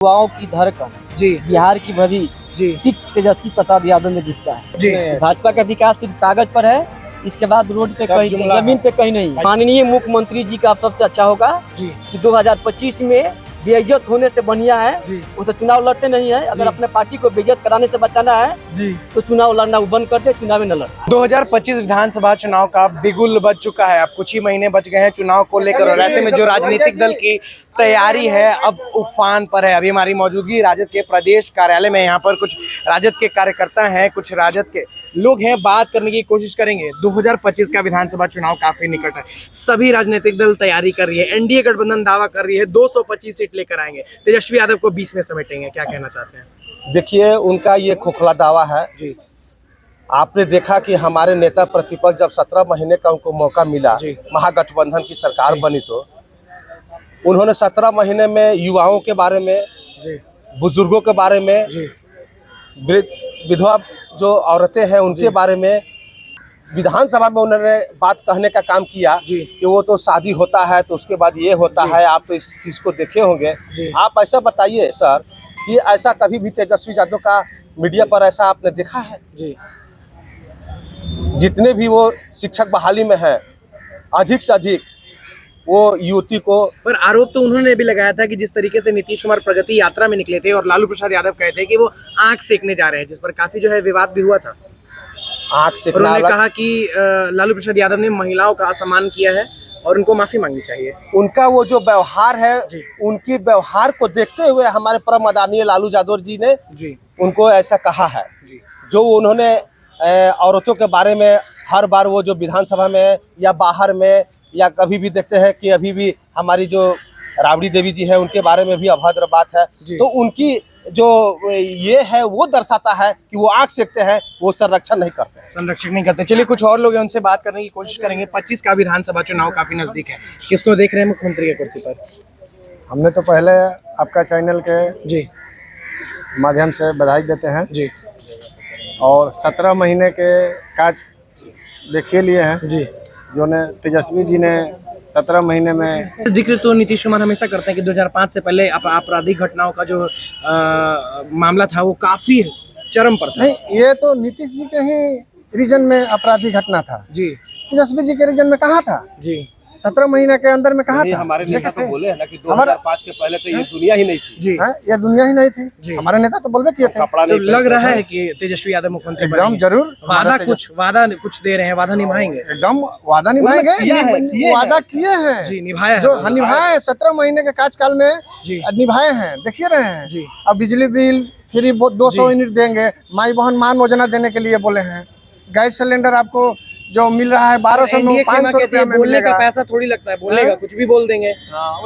युवाओं की धड़कन जी बिहार की भविष्य जी सिर्फ तेजस्वी प्रसाद यादव में दिखता है। जी भाजपा का विकास सिर्फ कागज पर है, इसके बाद रोड पे कहीं जमीन पे कहीं नहीं। माननीय मुख्यमंत्री जी का सबसे अच्छा होगा जी कि 2025 में बेइज्जत होने से बढ़िया है जी वो तो चुनाव लड़ते नहीं है। अगर जी। अपने पार्टी को बेइज्जत कराने से बचाना है जी तो चुनाव लड़ना वो बंद कर दे, चुनाव में न लड़। 2025 विधानसभा चुनाव का बिगुल बज चुका है। अब कुछ ही महीने बच गए हैं चुनाव को लेकर और ऐसे में जो राजनीतिक दल की तैयारी है अब उफान पर है। अभी हमारी मौजूदगी राजद के प्रदेश कार्यालय में, यहाँ पर कुछ राजद के कार्यकर्ता हैं, कुछ राजद के लोग हैं, बात करने की कोशिश करेंगे। 2025 का विधानसभा चुनाव काफी निकट है, सभी राजनीतिक दल तैयारी कर रही है। एनडीए गठबंधन दावा कर रही है 225 सीट लेकर आएंगे, तेजस्वी यादव को 20 में समेटेंगे। क्या कहना चाहते हैं? देखिए, उनका ये खोखला दावा है जी आपने देखा कि हमारे नेता प्रतिपक्ष जब 17 महीने का उनको मौका मिला, जी। महागठबंधन की सरकार जी। बनी तो उन्होंने 17 महीने में युवाओं के बारे में, जी बुजुर्गों के बारे में, जी विधवा जो औरतें हैं उनके जी। बारे में विधानसभा में उन्होंने बात कहने का काम किया जी। कि वो तो शादी होता है तो उसके बाद ये होता जी। है। आप तो इस चीज़ को देखे होंगे। जी। आप ऐसा बताइए सर कि ऐसा कभी भी तेजस्वी यादव का मीडिया पर ऐसा आपने देखा है? जी जितने भी वो शिक्षक बहाली में हैं, अधिक से अधिक वो युवती को। पर आरोप तो उन्होंने भी लगाया था कि जिस तरीके से नीतीश कुमार प्रगति यात्रा में निकले थे और लालू प्रसाद यादव कहते हैं कि वो आंख सेकने जा रहे हैं, जिस पर काफी जो है विवाद भी हुआ था। आंख से और उन्होंने कहा कि लालू प्रसाद यादव ने महिलाओं का असम्मान किया है और उनको माफी मांगनी चाहिए। उनका वो जो व्यवहार है, जी। उनके व्यवहार को देखते हुए हमारे परम आदरणीय लालू यादव जी ने जी उनको ऐसा कहा है। जी जो उन्होंने औरतों के बारे में हर बार वो जो विधानसभा में या बाहर में या कभी भी देखते हैं कि अभी भी हमारी जो राबड़ी देवी जी है उनके बारे में भी अभद्र बात है, तो उनकी जो ये है वो दर्शाता है कि वो आंख सेकते हैं, वो संरक्षण नहीं करते। संरक्षण नहीं करते। चलिए कुछ और लोग हैं, उनसे बात करने की कोशिश करेंगे। 25 का विधानसभा चुनाव काफी नजदीक है, किसको देख रहे हैं मुख्यमंत्री की कुर्सी पर? हमने तो पहले आपका चैनल के जी माध्यम से बधाई देते हैं जी और 17 महीने के काज देखिए लिए हैं जी। जो ने तेजस्वी जी ने 17 महीने में। जिक्र तो नीतीश कुमार हमेशा करते हैं कि 2005 से पहले आपराधिक घटनाओं का जो मामला था वो काफी चरम पर था। नहीं, ये तो नीतीश जी के ही रीजन में आपराधिक घटना था, जी तेजस्वी जी के रीजन में कहाँ था? जी 17 महीने के अंदर में कहाँ था? हमारे नेता तो बोले हैं ना कि हमारा- 2005 के पहले तो ये दुनिया ही नहीं थी। जी। हैं? ये दुनिया ही नहीं जी। थी। हमारे नेता तो बोलबे किए थे। कपड़ा तो नहीं लग पहनते रहा थे। है कि तेजस्वी यादव मुख्यमंत्री एकदम बनेंगे। जरूर। वादा हमारा कुछ दे रहे हैं, वादा निभाएंगे। एकदम वादा निभाएंगे, किया है, किए वादा हैं। किए हैं जी निभाया है। जो निभाए 17 महीने के कार्यकाल में जी निभाए हैं, देखिए रहे हैं। जी अब बिजली बिल फ्री 200 जी। यूनिट देंगे, माई बहन मान योजना देने के लिए बोले हैं। गैस सिलेंडर आपको जो मिल रहा है 1200 में, एनडीए 500 कहते रुपया हैं में बोलने मिलेगा। का पैसा थोड़ी लगता है, बोलेगा हाँ? कुछ भी बोल देंगे।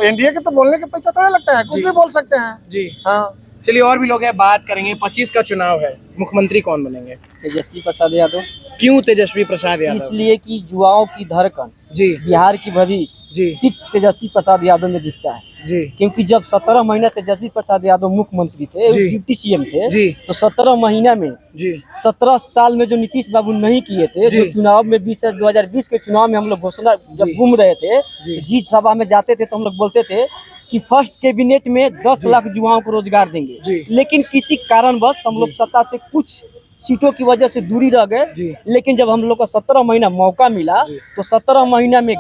एनडीए के तो बोलने के पैसा थोड़ा लगता है, कुछ जी। भी बोल सकते हैं। जी हाँ, चलिए और भी लोग हैं, बात करेंगे। 25 का चुनाव है, मुख्यमंत्री कौन बनेंगे? तेजस्वी प्रसाद यादव, क्यों तेजस्वी प्रसाद यादव? इसलिए कि युवाओं की धड़कन जी बिहार की भविष्य जी सिर्फ तेजस्वी प्रसाद यादव में दिखता है। जी क्योंकि जब 17 महीना तेजस्वी प्रसाद यादव मुख्यमंत्री थे, जी। डिप्टी सीएम थे, जी तो 17 महीना में जी 17 साल में जो नीतीश बाबू नहीं किए थे, जी। जो चुनाव में 2020 के चुनाव में हम लोग घोषणा जब जी। घूम रहे थे, जी। जिस सभा में जाते थे तो हम लोग बोलते थे कि फर्स्ट कैबिनेट में 10 लाख युवाओं को रोजगार देंगे। जी। लेकिन किसी कारणवश हम लोग जी। सत्ता से कुछ सीटों की वजह से दूरी रह जी। गए। लेकिन जब हम लोग को 17 महीना मौका मिला, जी। तो 17 महीना में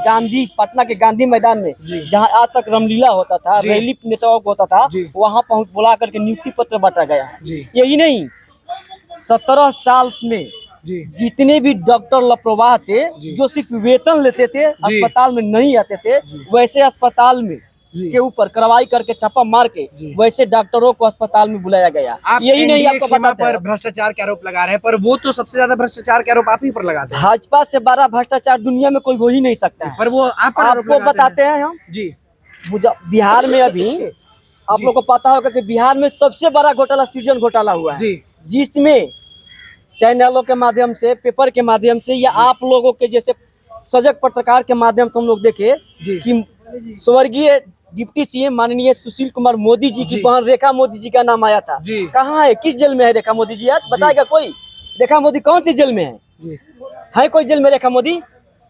पटना के गांधी मैदान में, जी। जहां आज तक रामलीला होता था, जी। रैली नेटवर्क होता था, जी। वहां पहुंच बुला करके नियुक्ति पत्र बांटा गया। जी यही नहीं, 17 साल में जी जितने भी डॉक्टर लापरवाह थे, जी। जो सिर्फ वेतन लेते थे, अस्पताल में नहीं आते थे, जी। वैसे अस्पताल में जी। के ऊपर कार्रवाई करके छापा मार के जी। वैसे डॉक्टरों को अस्पताल में बुलाया गया। आप यही नहीं, एनडीए आपको खेमा बताते पर हैं, भ्रष्टाचार के आरोप लगा रहे हैं, पर वो तो सबसे ज्यादा भ्रष्टाचार के आरोप आप ही पर लगाते हैं। भाजपा से बड़ा भ्रष्टाचार दुनिया में कोई हो ही नहीं सकता है। पर वो आप पर आरोप आपको लगाते बताते हैं हम, जी बिहार में अभी आप जी। लोग को पता होगा कि बिहार में सबसे बड़ा घोटाला सृजन घोटाला हुआ है, जी जिसमें चैनलों के माध्यम से, पेपर के माध्यम से, या आप लोगों के जैसे सजग पत्रकार के माध्यम से हम लोग देखे जी कि स्वर्गीय डिप्टी सीएम माननीय सुशील कुमार मोदी जी की जी। बहन रेखा मोदी जी का नाम आया था। जी। कहाँ है, किस जेल में है रेखा मोदी जी? आज बताएगा कोई? रेखा मोदी कौन सी जेल में है? जी है कोई जेल में रेखा मोदी?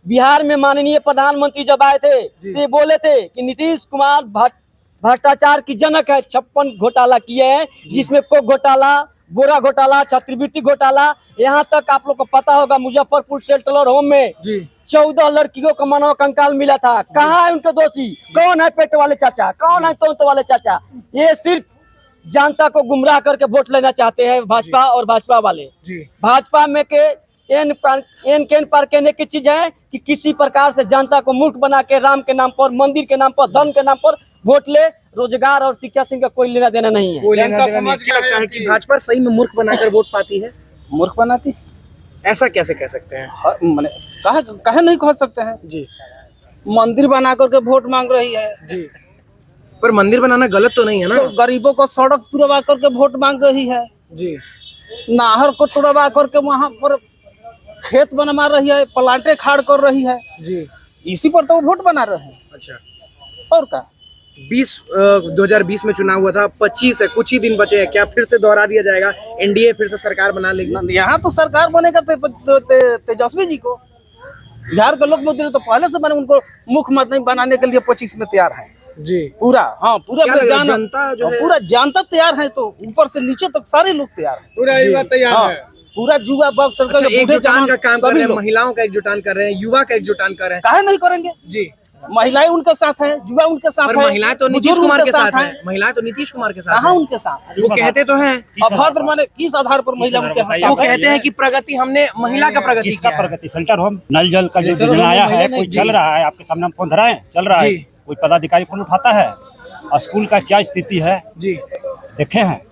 बिहार में माननीय प्रधानमंत्री जब आए थे, जी। तो ये बोले थे कि नीतीश कुमार भ्रष्टाचार की जनक है। 56 घोटाला किए हैं, जिसमें कोक घोटाला, बोरा घोटाला, छात्रवृत्ति घोटाला, यहाँ तक आप लोग को पता होगा मुजफ्फरपुर शेल्टर होम में 14 लड़कियों को मानव कंकाल मिला था। कहाँ है उनके दोषी? कौन है पेट वाले चाचा? कौन है तोंत वाले चाचा? ये सिर्फ जनता को गुमराह करके वोट लेना चाहते हैं भाजपा और भाजपा वाले। भाजपा में के एन पार कहने की चीज है कि किसी प्रकार से जनता को मूर्ख बना के राम के नाम पर, मंदिर के नाम पर, धन के नाम पर वोट ले। रोजगार और शिक्षा से इनका कोई लेना देना नहीं है। कोई लेना देना नहीं। क्या लगता है कि भाजपा सही में मूर्ख बनाकर वोट पाती है? मूर्ख बनाती, ऐसा कैसे कह सकते हैं? मैंने कहे नहीं कह सकते हैं जी। मंदिर बना करके वोट मांग रही है जी, पर मंदिर बनाना गलत तो नहीं है ना? तो गरीबों को सड़क तुड़वा करके वोट मांग रही है जी। नहर को तुड़वा करके वहाँ पर खेत बनवा रही है, प्लांटे खाड़ कर रही है जी। इसी पर तो वो वोट बना रहे हैं। अच्छा, और क्या 2020 में चुनाव हुआ था, 25 है, कुछ ही दिन बचे हैं, क्या फिर से दोहरा दिया जाएगा? एनडीए फिर से सरकार बना लेगी? यहाँ तो सरकार बनेगा तेजस्वी जी को। बिहार के लोग मुद्दे तो पहले से बने, उनको मुख्यमंत्री बनाने के लिए 25 में तैयार है जी। पूरा, हाँ पूरा क्या लग रहा है, जनता जो है पूरा जनता तैयार है, तो ऊपर से नीचे तक सारे लोग तैयार है, पूरा युवा तैयार है। पूरा जुआ बक्स अच्छा, एकजुटान का काम कर रहे हैं, महिलाओं का एकजुटान कर रहे हैं, युवा का एकजुटान कर रहे हैं। काहे नहीं करेंगे जी। महिलाएं उनके साथ हैं, जुआ उनके साथ पर है, महिलाएं तो नीतीश बुजुर्ग कुमार उनके के साथ हैं। हैं। महिलाएं तो नीतीश कुमार के साथ कहाँ हैं। उनके साथ? वो कहते तो हैं, अभद्र माने किस आधार पर महिला उनके वो साथ है? कहते हैं कि प्रगति हमने महिला का प्रगति किसका किया है। प्रगति? शेल्टर होम, नल जल का जो योजना आया है, कोई चल रहा है? आपके सामने हम फोन धराए, चल रहा है, जी। कोई पदाधिकारी फोन उठाता है? और स्कूल का क्या स्थिति है जी। देखे हैं?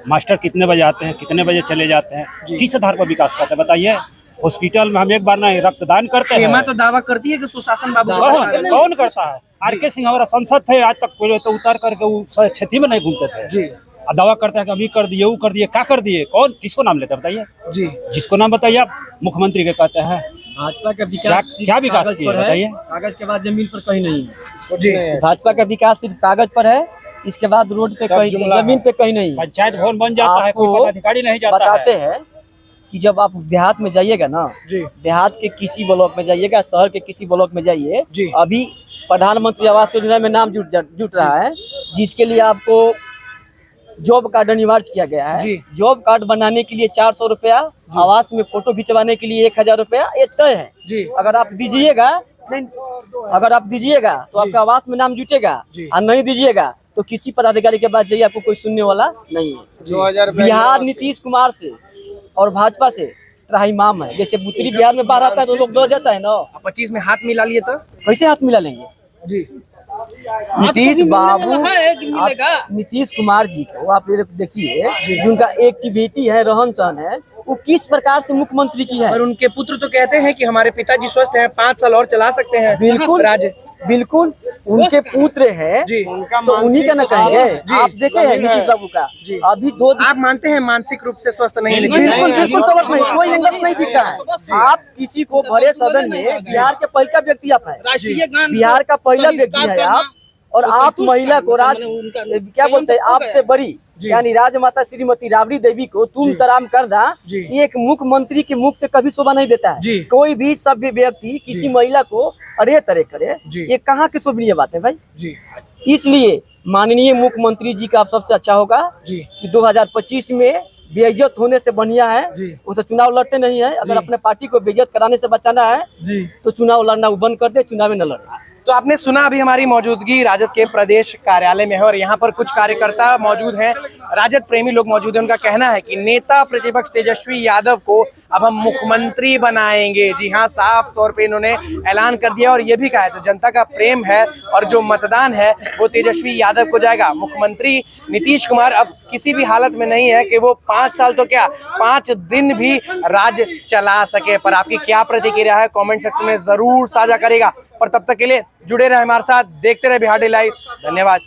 मास्टर कितने बजे आते हैं, कितने बजे चले जाते हैं? किस आधार पर विकास करते हैं बताइए? हॉस्पिटल में हम एक बार नहीं रक्तदान करते हैं। खेमा तो दावा करती है कि सुशासन बाबू का कौन सरकार है। कौन करता है? आर.के. सिंह हमारा सांसद थे, आज तक कोई तो उतार करके वो क्षति में नहीं घूमते थे जी। और दावा करते हैं कि अभी कर दिए, वो कर दिए, क्या कर दिए? कौन किसको नाम लेते हैं बताइए? जी। जिसको नाम बताइए आप, मुख्यमंत्री के कहते हैं। भाजपा का विकास क्या विकास कागज किया पर है, बताइए? कागज के बाद जमीन पर कहीं नहीं है। जी। भाजपा का विकास सिर्फ कागज पर है, इसके बाद रोड पे कहीं, जमीन पे कहीं नहीं है। पंचायत भवन बन जाता है, कोई आपको पदाधिकारी नहीं जाता बताते है। हैं कि जब आप देहात में जाइएगा ना, जी। देहात के किसी ब्लॉक में जाइएगा, शहर के किसी ब्लॉक में जाइए, जी। अभी प्रधानमंत्री आवास योजना में नाम जुट रहा है, जिसके लिए आपको जॉब कार्ड अनिवार्य किया गया है। जी। जॉब कार्ड बनाने के लिए 400 रुपया, आवास में फोटो खिंचवाने के लिए 1000 रुपया, ये तय है। जी। अगर आप दीजिएगा तो आपका आवास में नाम जुटेगा, और नहीं दीजिएगा तो किसी पदाधिकारी के पास जाइए, आपको कोई सुनने वाला नहीं है। 2000 बिहार नीतीश कुमार से और भाजपा से त्राहिमाम है। जैसे उत्तरी बिहार में बाढ़ आता है तो लोग दो जाता है ना, 25 में हाथ मिला लिए तो कैसे हाथ मिला लेंगे? जी। नीतीश बाबू, मिलेगा। नीतीश कुमार जी को आप ये देखिए, जिनका एक्टिविटी है, रहन सहन है, वो किस प्रकार से मुख्यमंत्री की है। और उनके पुत्र तो कहते हैं कि हमारे पिताजी स्वस्थ हैं, 5 साल और चला सकते हैं बिल्कुल राज्य। बिल्कुल, उनके पुत्र है जी। तो उन्हीं का न कहेंगे। आप देखे हैं नीतीश बाबू का अभी 2 आप मानते हैं मानसिक रूप से स्वस्थ नहीं है नीतीश? बिल्कुल बिल्कुल सबक नहीं, कोई एंगल नहीं दिखता है। आप किसी को भरे सदन में, बिहार के पहला व्यक्ति आप है, राष्ट्रीय गान बिहार का पहला व्यक्ति है आप, और आप महिला को क्या बोलते हैं, आपसे बड़ी यानी राजमाता श्रीमती राबड़ी देवी को तुम तराम करना एक मुख्यमंत्री के मुख से कभी शोभा नहीं देता है। कोई भी सभ्य व्यक्ति किसी महिला को अरे तरह करे, ये कहाँ की शोभनीय बात है भाई जी। इसलिए माननीय मुख्यमंत्री जी का सबसे अच्छा होगा कि 2025 में बेइज्जत होने से बढ़िया है वो तो चुनाव लड़ते नहीं है। अगर अपने पार्टी को बेइज्जत कराने से बचाना है तो चुनाव लड़ना वो बंद कर दे, चुनाव में न लड़ना। तो आपने सुना, अभी हमारी मौजूदगी राजद के प्रदेश कार्यालय में है और यहाँ पर कुछ कार्यकर्ता मौजूद हैं, राजद प्रेमी लोग मौजूद हैं। उनका कहना है कि नेता प्रतिपक्ष तेजस्वी यादव को अब हम मुख्यमंत्री बनाएंगे। जी हाँ, साफ तौर पे इन्होंने ऐलान कर दिया और ये भी कहा है तो जनता का प्रेम है और जो मतदान है वो तेजस्वी यादव को जाएगा। मुख्यमंत्री नीतीश कुमार अब किसी भी हालत में नहीं है कि वो 5 साल तो क्या 5 दिन भी राज्य चला सके। पर आपकी क्या प्रतिक्रिया है कमेंट सेक्शन में जरूर साझा करेगा। पर तब तक के लिए जुड़े रहे हमारे साथ, देखते रहे बिहार डे लाइव। धन्यवाद।